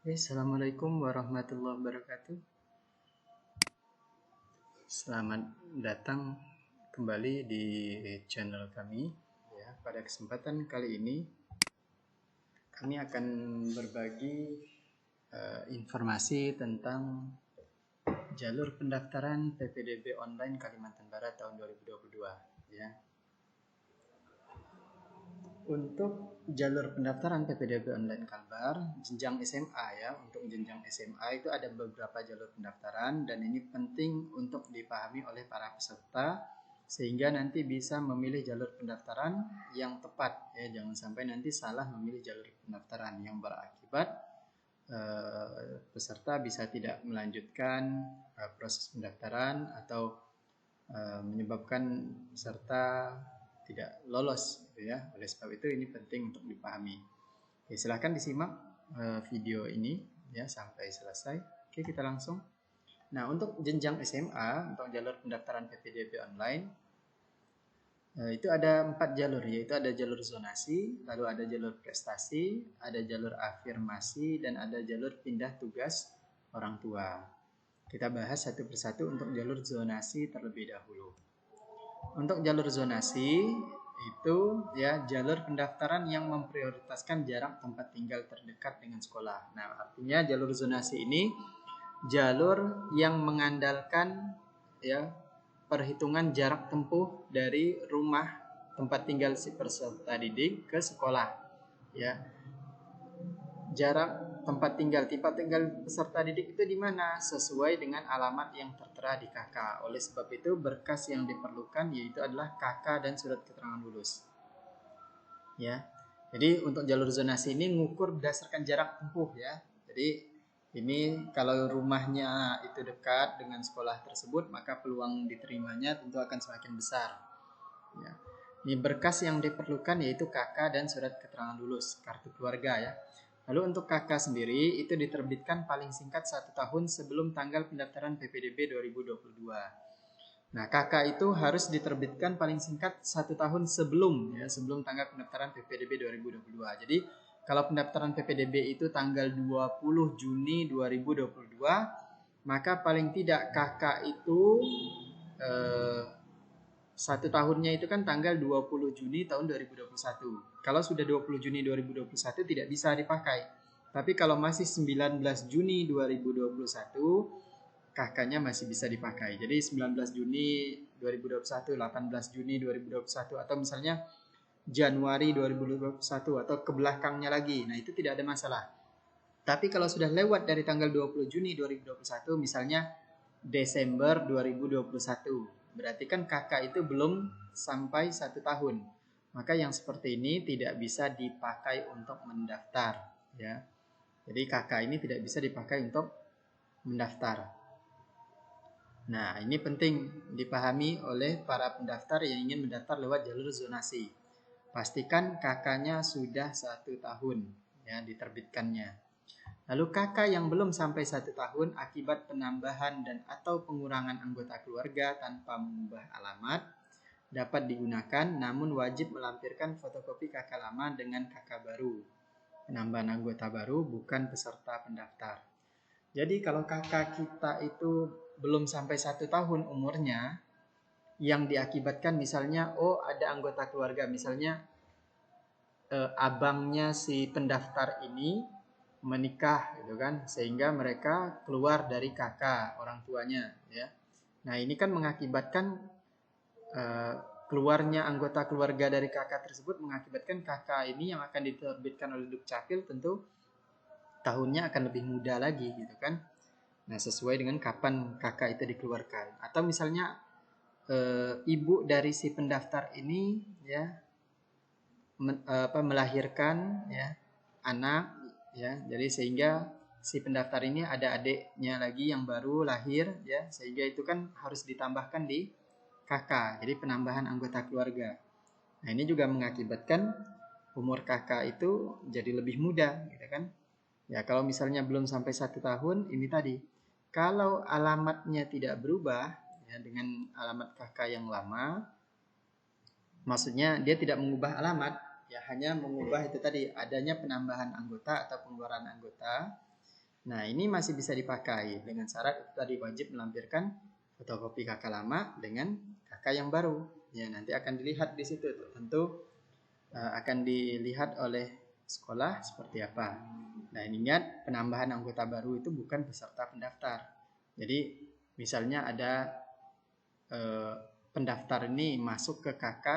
Assalamualaikum warahmatullahi wabarakatuh. Selamat datang kembali di channel kami. Ya, pada kesempatan kali ini kami akan berbagi informasi tentang jalur pendaftaran PPDB online Kalimantan Barat tahun 2022. Ya. Untuk jalur pendaftaran PPDB online Kalbar jenjang SMA ya, untuk jenjang SMA itu ada beberapa jalur pendaftaran dan ini penting untuk dipahami oleh para peserta sehingga nanti bisa memilih jalur pendaftaran yang tepat ya, jangan sampai nanti salah memilih jalur pendaftaran yang berakibat peserta bisa tidak melanjutkan proses pendaftaran atau menyebabkan peserta tidak lolos gitu ya. Oleh sebab itu ini penting untuk dipahami. Oke, silahkan disimak video ini ya sampai selesai. Oke, kita langsung. Nah, untuk jenjang SMA, untuk jalur pendaftaran PPDB online itu ada 4 jalur, yaitu ada jalur zonasi, lalu ada jalur prestasi, ada jalur afirmasi, dan ada jalur pindah tugas orang tua. Kita bahas satu persatu untuk jalur zonasi terlebih dahulu. Untuk jalur zonasi itu ya jalur pendaftaran yang memprioritaskan jarak tempat tinggal terdekat dengan sekolah. Nah, artinya jalur zonasi ini jalur yang mengandalkan ya perhitungan jarak tempuh dari rumah tempat tinggal si peserta didik ke sekolah. Ya. Jarak tempat tinggal peserta didik itu di mana sesuai dengan alamat yang tertera di KK. Oleh sebab itu berkas yang diperlukan yaitu adalah KK dan surat keterangan lulus. Ya. Jadi untuk jalur zonasi ini mengukur berdasarkan jarak tempuh ya. Jadi ini kalau rumahnya itu dekat dengan sekolah tersebut maka peluang diterimanya tentu akan semakin besar. Ya. Ini berkas yang diperlukan yaitu KK dan surat keterangan lulus, kartu keluarga ya. Lalu untuk KK sendiri itu diterbitkan paling singkat 1 tahun sebelum tanggal pendaftaran PPDB 2022. Nah, KK itu harus diterbitkan paling singkat 1 tahun sebelum ya, sebelum tanggal pendaftaran PPDB 2022. Jadi, kalau pendaftaran PPDB itu tanggal 20 Juni 2022, maka paling tidak KK itu 1 tahunnya itu kan tanggal 20 Juni tahun 2021. Kalau sudah 20 Juni 2021 tidak bisa dipakai. Tapi kalau masih 19 Juni 2021, KK-nya masih bisa dipakai. Jadi 19 Juni 2021, 18 Juni 2021 atau misalnya Januari 2021 atau ke belakangnya lagi. Nah, itu tidak ada masalah. Tapi kalau sudah lewat dari tanggal 20 Juni 2021, misalnya Desember 2021, berarti kan KK itu belum sampai 1 tahun. Maka yang seperti ini tidak bisa dipakai untuk mendaftar. Ya. Jadi KK ini tidak bisa dipakai untuk mendaftar. Nah, ini penting dipahami oleh para pendaftar yang ingin mendaftar lewat jalur zonasi. Pastikan KK-nya sudah 1 tahun ya diterbitkannya. Lalu KK yang belum sampai 1 tahun akibat penambahan dan atau pengurangan anggota keluarga tanpa mengubah alamat dapat digunakan namun wajib melampirkan fotokopi KK lama dengan KK baru. Penambahan anggota baru bukan peserta pendaftar. Jadi kalau KK kita itu belum sampai 1 tahun umurnya yang diakibatkan misalnya ada anggota keluarga misalnya abangnya si pendaftar ini menikah gitu kan sehingga mereka keluar dari kakak orang tuanya ya. Nah, ini kan mengakibatkan keluarnya anggota keluarga dari kakak tersebut mengakibatkan kakak ini yang akan diterbitkan oleh Dukcapil tentu tahunnya akan lebih muda lagi gitu kan. Nah, sesuai dengan kapan kakak itu dikeluarkan atau misalnya ibu dari si pendaftar ini ya melahirkan ya anak ya, jadi sehingga si pendaftar ini ada adiknya lagi yang baru lahir ya, sehingga itu kan harus ditambahkan di KK, jadi penambahan anggota keluarga. Nah, ini juga mengakibatkan umur KK itu jadi lebih muda gitu kan ya. Kalau misalnya belum sampai 1 tahun ini tadi, kalau alamatnya tidak berubah ya dengan alamat KK yang lama, maksudnya dia tidak mengubah alamat ya, hanya mengubah itu tadi adanya penambahan anggota atau pengeluaran anggota. Nah, ini masih bisa dipakai dengan syarat tadi wajib melampirkan fotokopi KK lama dengan KK yang baru. Ya, nanti akan dilihat di situ. Tentu akan dilihat oleh sekolah seperti apa. Nah, ingat penambahan anggota baru itu bukan peserta pendaftar. Jadi, misalnya ada pendaftar ini masuk ke KK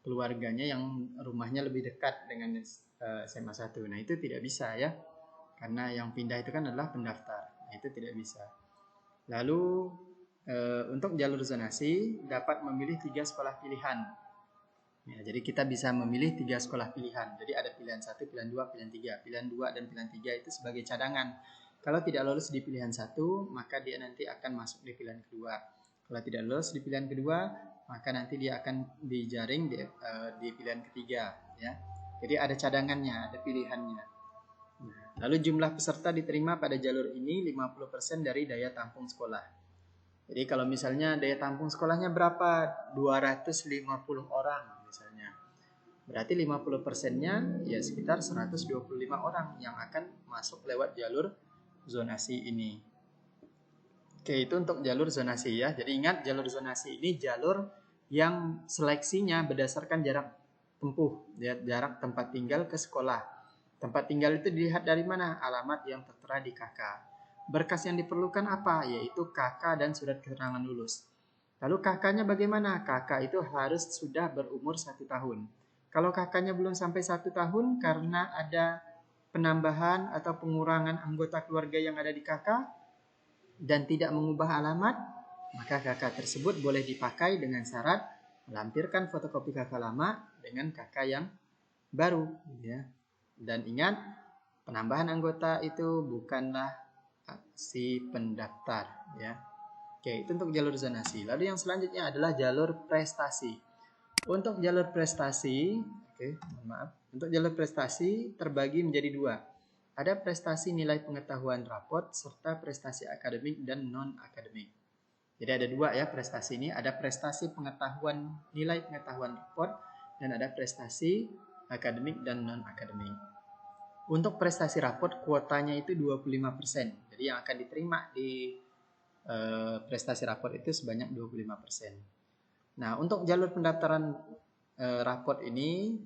keluarganya yang rumahnya lebih dekat dengan SMA 1. Nah, itu tidak bisa ya. Karena yang pindah itu kan adalah pendaftar. Nah, itu tidak bisa. Lalu untuk jalur zonasi dapat memilih 3 sekolah pilihan. Ya, jadi kita bisa memilih 3 sekolah pilihan. Jadi ada pilihan 1, pilihan 2, pilihan 3. Pilihan 2 dan pilihan 3 itu sebagai cadangan. Kalau tidak lolos di pilihan 1, maka dia nanti akan masuk di pilihan kedua. Kalau tidak lolos di pilihan kedua, maka nanti dia akan dijaring di pilihan ketiga. Ya. Jadi ada cadangannya, ada pilihannya. Lalu jumlah peserta diterima pada jalur ini 50% dari daya tampung sekolah. Jadi kalau misalnya daya tampung sekolahnya berapa? 250 orang misalnya. Berarti 50%-nya ya sekitar 125 orang yang akan masuk lewat jalur zonasi ini. Oke, itu untuk jalur zonasi ya. Jadi ingat jalur zonasi ini jalur yang seleksinya berdasarkan jarak tempuh, jarak tempat tinggal ke sekolah. Tempat tinggal itu dilihat dari mana? Alamat yang tertera di KK. Berkas yang diperlukan apa? Yaitu KK dan surat keterangan lulus. Lalu KK-nya bagaimana? KK itu harus sudah berumur 1 tahun. Kalau KK-nya belum sampai 1 tahun karena ada penambahan atau pengurangan anggota keluarga yang ada di KK dan tidak mengubah alamat, maka KK tersebut boleh dipakai dengan syarat melampirkan fotokopi KK lama dengan KK yang baru. Ya. Dan ingat, penambahan anggota itu bukanlah si pendaftar. Ya. Oke, itu untuk jalur zonasi. Lalu yang selanjutnya adalah jalur prestasi. Untuk jalur prestasi, untuk jalur prestasi terbagi menjadi 2. Ada prestasi nilai pengetahuan rapot serta prestasi akademik dan non-akademik. Jadi ada 2 ya prestasi ini. Ada prestasi pengetahuan nilai pengetahuan rapot dan ada prestasi akademik dan non-akademik. Untuk prestasi rapot kuotanya itu 25%. Jadi yang akan diterima di prestasi rapot itu sebanyak 25%. Nah, untuk jalur pendaftaran rapot ini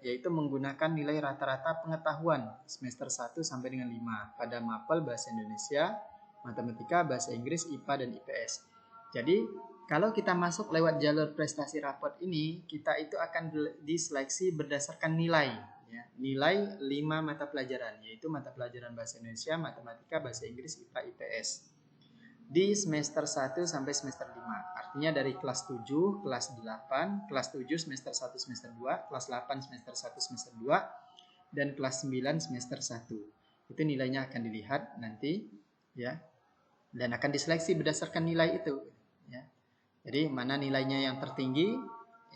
yaitu menggunakan nilai rata-rata pengetahuan semester 1 sampai dengan 5 pada mapel bahasa Indonesia, matematika, bahasa Inggris, IPA dan IPS. Jadi, kalau kita masuk lewat jalur prestasi rapot ini, kita itu akan diseleksi berdasarkan nilai. Ya, nilai 5 mata pelajaran, yaitu mata pelajaran bahasa Indonesia, matematika, bahasa Inggris, IPA, IPS. Di semester 1 sampai semester 5. Artinya dari kelas 7, kelas 8, kelas 7 semester 1 semester 2, kelas 8 semester 1 semester 2, dan kelas 9 semester 1. Itu nilainya akan dilihat nanti ya. Dan akan diseleksi berdasarkan nilai itu ya. Jadi mana nilainya yang tertinggi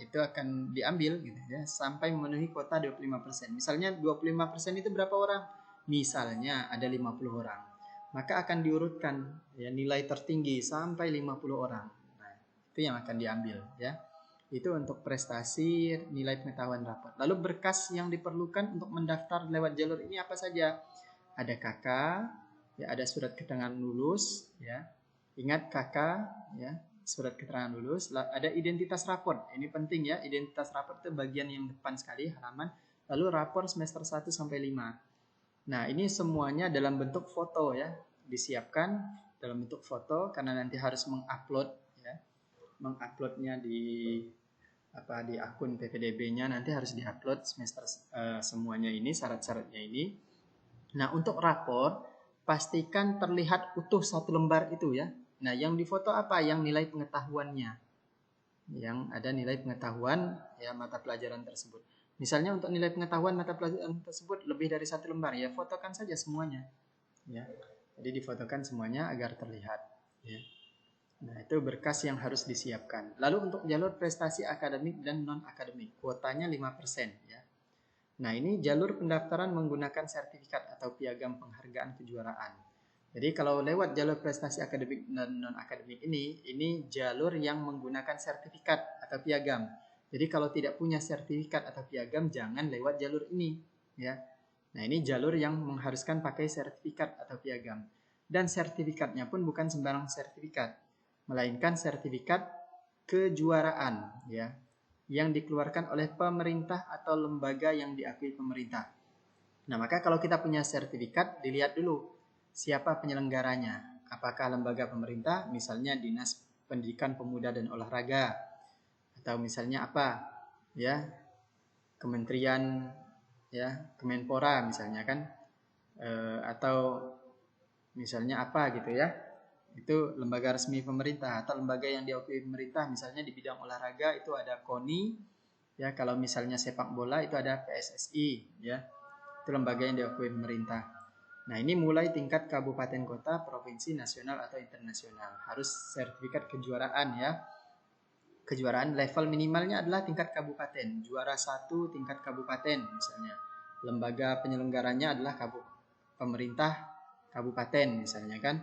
itu akan diambil gitu ya sampai memenuhi kuota 25%. Misalnya 25% itu berapa orang? Misalnya ada 50 orang. Maka akan diurutkan ya nilai tertinggi sampai 50 orang. Nah, itu yang akan diambil ya. Itu untuk prestasi nilai pengetahuan rapot. Lalu berkas yang diperlukan untuk mendaftar lewat jalur ini apa saja? Ada KK, ya ada surat keterangan lulus ya. Ingat KK ya, surat keterangan lulus, ada identitas raport. Ini penting ya, identitas raport itu bagian yang depan sekali halaman. Lalu rapor semester 1 sampai 5. Nah, ini semuanya dalam bentuk foto ya, disiapkan dalam bentuk foto karena nanti harus mengupload ya. Menguploadnya di akun PPDB-nya nanti harus diupload semester semuanya ini, syarat-syaratnya ini. Nah, untuk rapor pastikan terlihat utuh 1 lembar itu ya. Nah, yang difoto apa? Yang nilai pengetahuannya. Yang ada nilai pengetahuan ya mata pelajaran tersebut. Misalnya untuk nilai pengetahuan mata pelajaran tersebut lebih dari 1 lembar, ya fotokan saja semuanya. Ya. Jadi difotokan semuanya agar terlihat. Ya. Nah, itu berkas yang harus disiapkan. Lalu untuk jalur prestasi akademik dan non-akademik, kuotanya 5%. Ya. Nah, ini jalur pendaftaran menggunakan sertifikat atau piagam penghargaan kejuaraan. Jadi kalau lewat jalur prestasi akademik dan non-akademik ini jalur yang menggunakan sertifikat atau piagam. Jadi kalau tidak punya sertifikat atau piagam jangan lewat jalur ini ya. Nah, ini jalur yang mengharuskan pakai sertifikat atau piagam. Dan sertifikatnya pun bukan sembarang sertifikat, melainkan sertifikat kejuaraan ya, yang dikeluarkan oleh pemerintah atau lembaga yang diakui pemerintah. Nah, maka kalau kita punya sertifikat, dilihat dulu siapa penyelenggaranya. Apakah lembaga pemerintah, misalnya Dinas Pendidikan Pemuda dan Olahraga, atau misalnya apa ya, Kementerian ya, Kemenpora misalnya kan, atau misalnya apa gitu ya, itu lembaga resmi pemerintah atau lembaga yang diakui pemerintah. Misalnya di bidang olahraga itu ada KONI ya, kalau misalnya sepak bola itu ada PSSI ya, itu lembaga yang diakui pemerintah. Nah, ini mulai tingkat kabupaten kota, provinsi, nasional atau internasional harus sertifikat kejuaraan ya. Kejuaraan level minimalnya adalah tingkat kabupaten, juara 1 tingkat kabupaten misalnya. Lembaga penyelenggaranya adalah pemerintah kabupaten misalnya kan.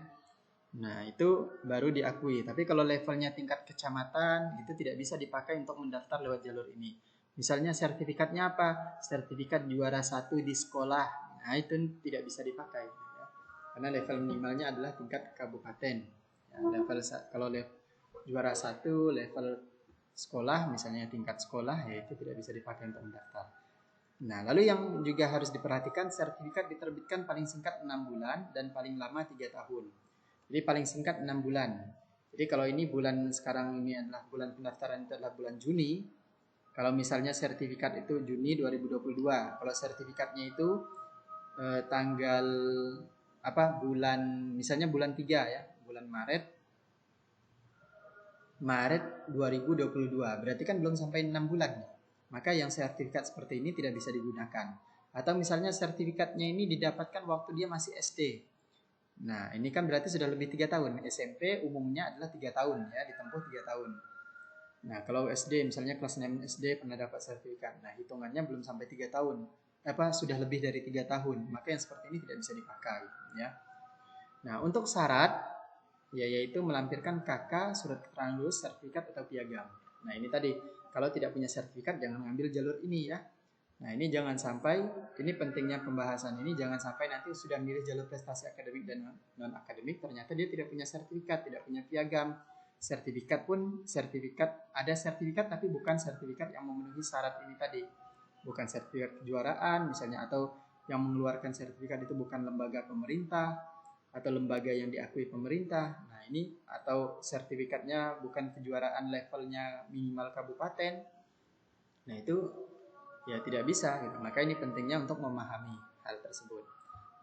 Nah, itu baru diakui. Tapi kalau levelnya tingkat kecamatan, itu tidak bisa dipakai untuk mendaftar lewat jalur ini. Misalnya sertifikatnya apa? Sertifikat juara 1 di sekolah. Nah, itu tidak bisa dipakai ya. Karena level minimalnya adalah tingkat kabupaten. Ya, kalau juara 1 level sekolah, misalnya tingkat sekolah, ya itu tidak bisa dipakai untuk mendaftar. Nah, lalu yang juga harus diperhatikan, sertifikat diterbitkan paling singkat 6 bulan dan paling lama 3 tahun. Jadi paling singkat 6 bulan. Jadi kalau ini bulan sekarang ini adalah bulan pendaftaran, itu adalah bulan Juni. Kalau misalnya sertifikat itu Juni 2022. Kalau sertifikatnya itu tanggal apa, bulan misalnya bulan 3 ya, bulan Maret 2022. Berarti kan belum sampai 6 bulan. Maka yang sertifikat seperti ini tidak bisa digunakan. Atau misalnya sertifikatnya ini didapatkan waktu dia masih SD. Nah, ini kan berarti sudah lebih 3 tahun. SMP umumnya adalah 3 tahun ya, ditempuh 3 tahun. Nah, kalau SD misalnya kelas 6 SD pernah dapat sertifikat. Nah, hitungannya belum sampai 3 tahun. Sudah lebih dari 3 tahun. Maka yang seperti ini tidak bisa dipakai ya. Nah, untuk syarat ya, yaitu melampirkan KK, surat keterangan lulus, sertifikat atau piagam. Nah, ini tadi, kalau tidak punya sertifikat jangan ngambil jalur ini ya. Nah, ini jangan sampai, ini pentingnya pembahasan ini, jangan sampai nanti sudah milih jalur prestasi akademik dan non akademik, ternyata dia tidak punya sertifikat, tidak punya piagam. Sertifikat pun ada sertifikat tapi bukan sertifikat yang memenuhi syarat ini tadi. Bukan sertifikat kejuaraan misalnya, atau yang mengeluarkan sertifikat itu bukan lembaga pemerintah atau lembaga yang diakui pemerintah. Nah, ini atau sertifikatnya bukan kejuaraan levelnya minimal kabupaten. Nah, itu ya tidak bisa gitu. Maka ini pentingnya untuk memahami hal tersebut.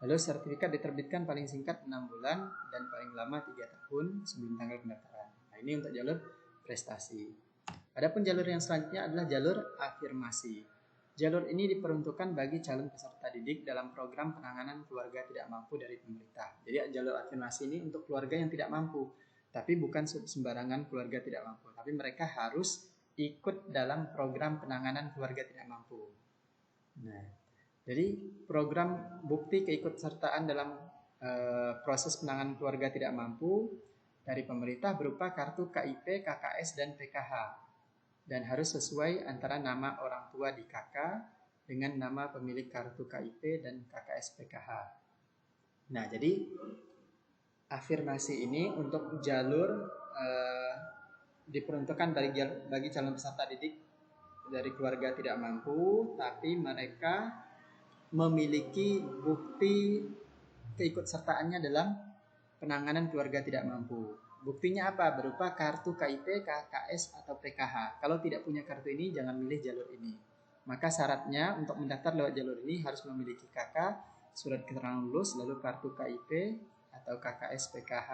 Lalu sertifikat diterbitkan paling singkat 6 bulan dan paling lama 3 tahun sebelum tanggal pendaftaran. Nah, ini untuk jalur prestasi. Adapun jalur yang selanjutnya adalah jalur afirmasi. Jalur ini diperuntukkan bagi calon peserta didik dalam program penanganan keluarga tidak mampu dari pemerintah. Jadi jalur afirmasi ini untuk keluarga yang tidak mampu, tapi bukan sembarangan keluarga tidak mampu, tapi mereka harus ikut dalam program penanganan keluarga tidak mampu. Nah, jadi program bukti keikutsertaan dalam proses penanganan keluarga tidak mampu dari pemerintah berupa kartu KIP, KKS, dan PKH. Dan harus sesuai antara nama orang tua di KK dengan nama pemilik kartu KIP dan KKS PKH. Nah, jadi afirmasi ini untuk jalur diperuntukkan bagi calon peserta didik dari keluarga tidak mampu, tapi mereka memiliki bukti keikutsertaannya dalam penanganan keluarga tidak mampu. Buktinya apa? Berupa kartu KIP, KKS, atau PKH. Kalau tidak punya kartu ini, jangan milih jalur ini. Maka syaratnya untuk mendaftar lewat jalur ini harus memiliki KK, surat keterangan lulus, lalu kartu KIP atau KKS PKH.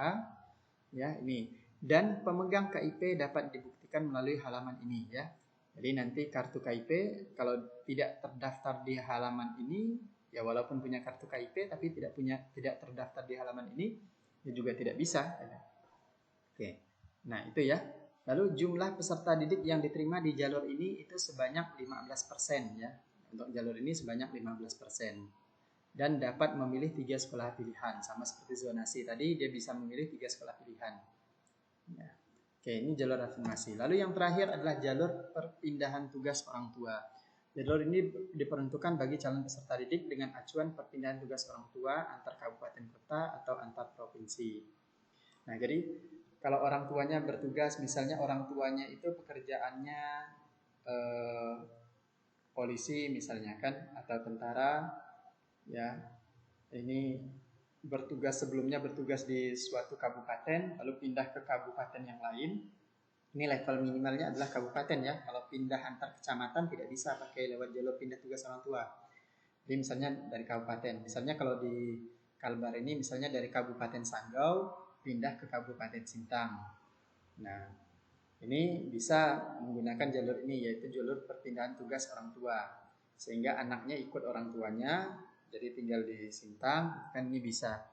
Ya, ini. Dan pemegang KIP dapat dibuktikan melalui halaman ini ya. Jadi nanti kartu KIP kalau tidak terdaftar di halaman ini, ya walaupun punya kartu KIP tapi tidak terdaftar di halaman ini, ya juga tidak bisa. Oke. Nah, itu ya. Lalu jumlah peserta didik yang diterima di jalur ini itu sebanyak 15% ya. Untuk jalur ini sebanyak 15%. Dan dapat memilih 3 sekolah pilihan. Sama seperti zonasi tadi, dia bisa memilih 3 sekolah pilihan. Ya. Oke, ini jalur afirmasi. Lalu yang terakhir adalah jalur perpindahan tugas orang tua. Jalur ini diperuntukkan bagi calon peserta didik dengan acuan perpindahan tugas orang tua antar kabupaten kota atau antar provinsi. Nah, jadi kalau orang tuanya bertugas, misalnya orang tuanya itu pekerjaannya eh, polisi misalnya kan, atau tentara, ya, ini sebelumnya bertugas di suatu kabupaten, lalu pindah ke kabupaten yang lain. Ini level minimalnya adalah kabupaten ya. Kalau pindah antar kecamatan tidak bisa pakai lewat jalur pindah tugas orang tua. Jadi misalnya dari kabupaten. Misalnya kalau di Kalbar ini misalnya dari Kabupaten Sanggau pindah ke Kabupaten Sintang. Nah, ini bisa menggunakan jalur ini, yaitu jalur perpindahan tugas orang tua. Sehingga anaknya ikut orang tuanya, jadi tinggal di Sintang, kan ini bisa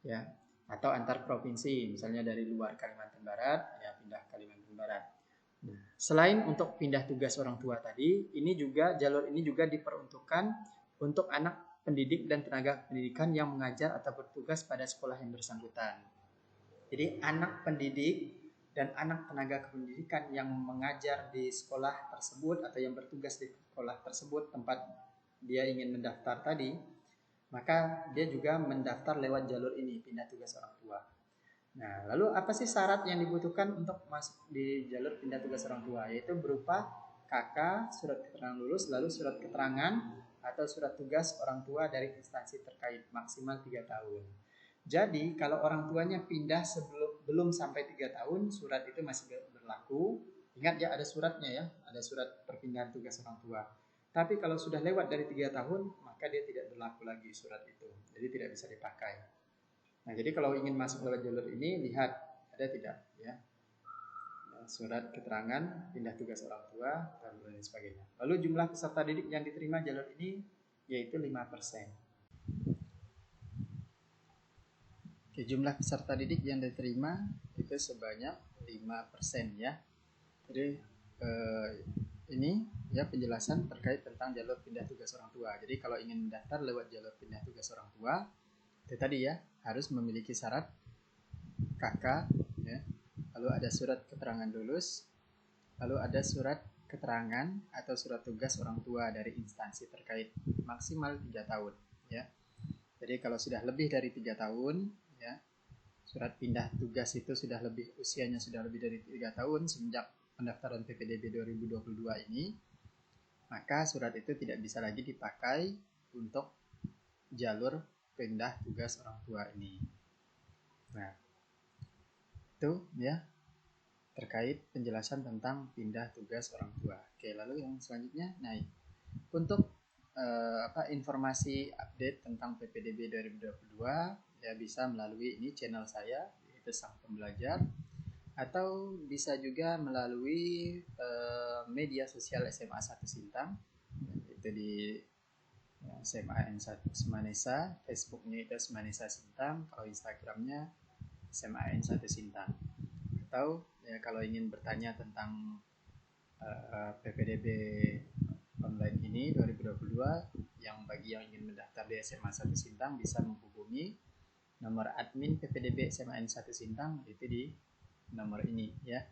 ya. Atau antar provinsi, misalnya dari luar Kalimantan Barat, ya pindah Kalimantan Barat. Nah, selain untuk pindah tugas orang tua tadi, jalur ini juga diperuntukkan untuk anak pendidik dan tenaga pendidikan yang mengajar atau bertugas pada sekolah yang bersangkutan. Jadi anak pendidik dan anak tenaga kependidikan yang mengajar di sekolah tersebut atau yang bertugas di sekolah tersebut tempat dia ingin mendaftar tadi, maka dia juga mendaftar lewat jalur ini, pindah tugas orang tua. Nah, lalu apa sih syarat yang dibutuhkan untuk masuk di jalur pindah tugas orang tua? Yaitu berupa KK, surat keterangan lulus, lalu surat keterangan atau surat tugas orang tua dari instansi terkait maksimal 3 tahun. Jadi kalau orang tuanya pindah belum sampai 3 tahun, surat itu masih berlaku. Ingat ya, ada suratnya ya, ada surat perpindahan tugas orang tua. Tapi kalau sudah lewat dari 3 tahun, maka dia tidak berlaku lagi surat itu. Jadi tidak bisa dipakai. Nah, jadi kalau ingin masuk lewat jalur ini, lihat ada tidak ya surat keterangan pindah tugas orang tua dan lain sebagainya. Lalu jumlah peserta didik yang diterima jalur ini yaitu 5%. Oke, jumlah peserta didik yang diterima itu sebanyak 5% ya. Jadi ini ya penjelasan terkait tentang jalur pindah tugas orang tua. Jadi kalau ingin mendaftar lewat jalur pindah tugas orang tua, itu tadi ya harus memiliki syarat KK ya. Lalu ada surat keterangan lulus, lalu ada surat keterangan atau surat tugas orang tua dari instansi terkait maksimal 3 tahun ya. Jadi kalau sudah lebih dari 3 tahun ya, surat pindah tugas itu usianya sudah lebih dari 3 tahun semenjak pendaftaran PPDB 2022 ini, maka surat itu tidak bisa lagi dipakai untuk jalur pindah tugas orang tua ini. Nah, itu ya terkait penjelasan tentang pindah tugas orang tua. Oke, lalu yang selanjutnya, untuk informasi update tentang PPDB 2022 ya bisa melalui ini channel saya, yaitu Sang Pembelajar, atau bisa juga melalui media sosial SMA 1 Sintang, itu di SMA N1 Semanesa, Facebooknya itu Semanesa Sintang, kalau Instagramnya SMA N1 Sintang. Atau ya kalau ingin bertanya tentang PPDB online ini 2022, yang bagi yang ingin mendaftar di SMA 1 Sintang bisa menghubungi nomor admin PPDB SMA N1 Sintang, itu di nomor ini ya.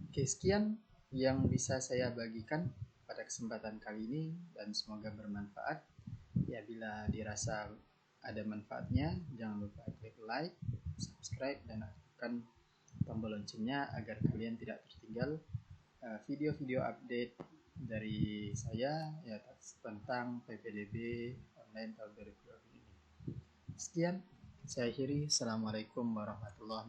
Oke, sekian yang bisa saya bagikan pada kesempatan kali ini dan semoga bermanfaat. Ya, bila dirasa ada manfaatnya, jangan lupa klik like, subscribe, dan aktifkan tombol loncengnya agar kalian tidak tertinggal video-video update dari saya ya tentang PPDB online tahun 2020 ini. Sekian, saya akhiri. Assalamualaikum warahmatullahi wabarakatuh.